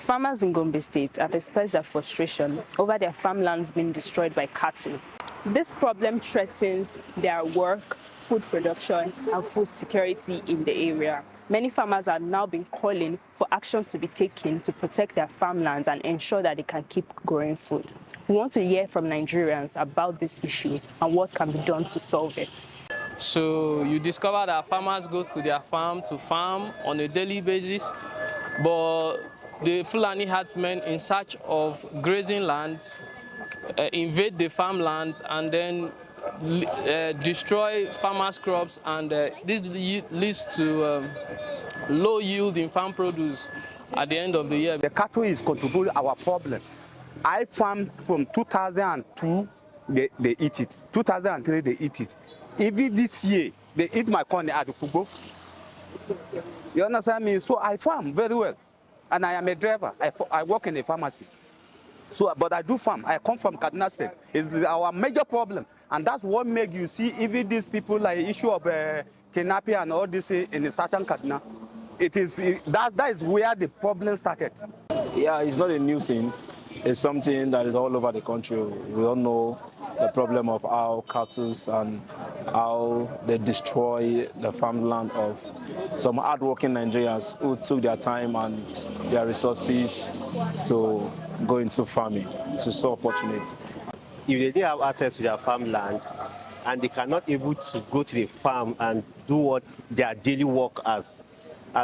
Farmers in Gombe State have expressed their frustration over their farmlands being destroyed by cattle. This problem threatens their work, food production, and food security in the area. Many farmers have now been calling for actions to be taken to protect their farmlands and ensure that they can keep growing food. We want to hear from Nigerians about this issue and what can be done to solve it. So you discover that farmers go to their farm to farm on a daily basis, but the Fulani herdsmen in search of grazing lands invade the farmlands and then destroy farmers' crops, and this leads to low yield in farm produce at the end of the year. The cattle is contributing our problem. I farmed from 2002, they eat it. 2003, they eat it. Even this year, they eat my corn at the Kubo. You understand me? So I farm very well. And I am a driver. I work in a pharmacy. So, but I do farm. I come from Kaduna State. It's our major problem. And that's what makes you see even these people like issue of kidnapping and all this in the southern Kaduna. That is where the problem started. Yeah, it's not a new thing. It's something that is all over the country. We all know the problem of how cattle and how they destroy the farmland of some hardworking Nigerians who took their time and their resources to go into farming. It's so unfortunate. If they didn't have access to their farmlands and they cannot able to go to the farm and do what their daily work as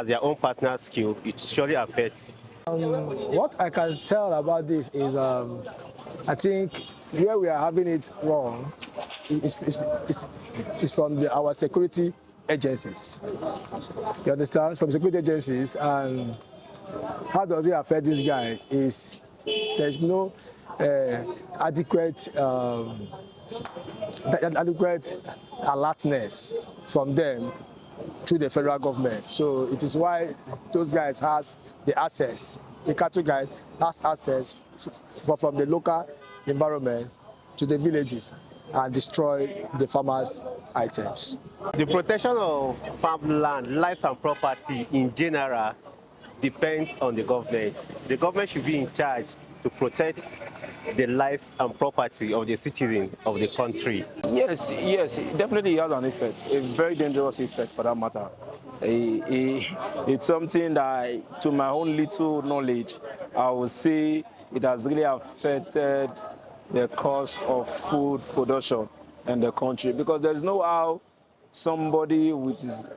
their own personal skill, it surely affects. What I can tell about this is I think where we are having it wrong is from our security agencies. You understand? From security agencies, and how does it affect these guys is there's no adequate alertness from them through the federal government. So it is why those guys has the access, the cattle guide has access from the local environment to the villages and destroy the farmers' items. The protection of farmland, lives and property in general depends on the government. The government should be in charge to protect the lives and property of the citizens of the country. Yes, it definitely has an effect, a very dangerous effect for that matter. It's something that, to my own little knowledge, I would say it has really affected the cost of food production in the country, because there's no how somebody with his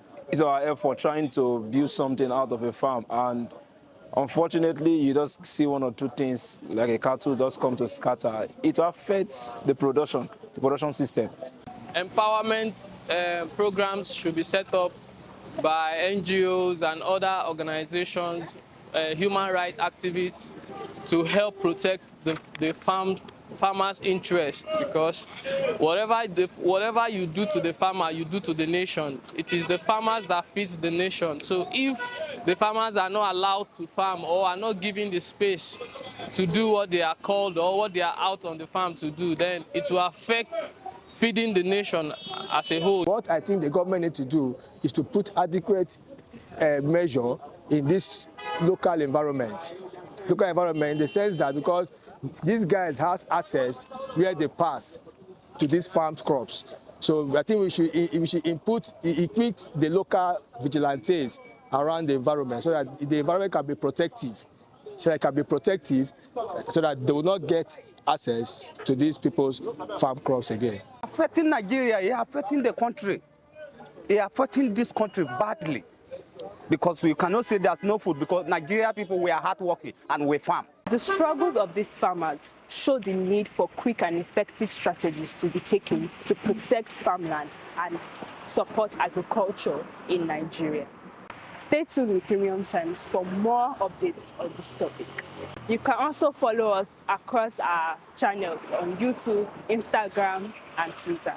or her effort trying to build something out of a farm, and unfortunately, you just see one or two things like a cattle just come to scatter. It affects the production system. Empowerment programs should be set up by NGOs and other organizations, human rights activists, to help protect the farmer's interest, because whatever you do to the farmer, you do to the nation. It is the farmers that feeds the nation. So if the farmers are not allowed to farm or are not given the space to do what they are called or what they are out on the farm to do, then it will affect feeding the nation as a whole. What I think the government needs to do is to put adequate measure in this local environment. Local environment in the sense that because these guys has access where they pass to these farm crops. So I think we should equip the local vigilantes around the environment so that the environment can be protective. So that they will not get access to these people's farm crops again. Affecting Nigeria, it's affecting the country. It's affecting this country badly. Because we cannot say there's no food, because Nigeria people, we are hardworking and we farm. The struggles of these farmers show the need for quick and effective strategies to be taken to protect farmland and support agriculture in Nigeria. Stay tuned with Premium Times for more updates on this topic. You can also follow us across our channels on YouTube, Instagram, and Twitter.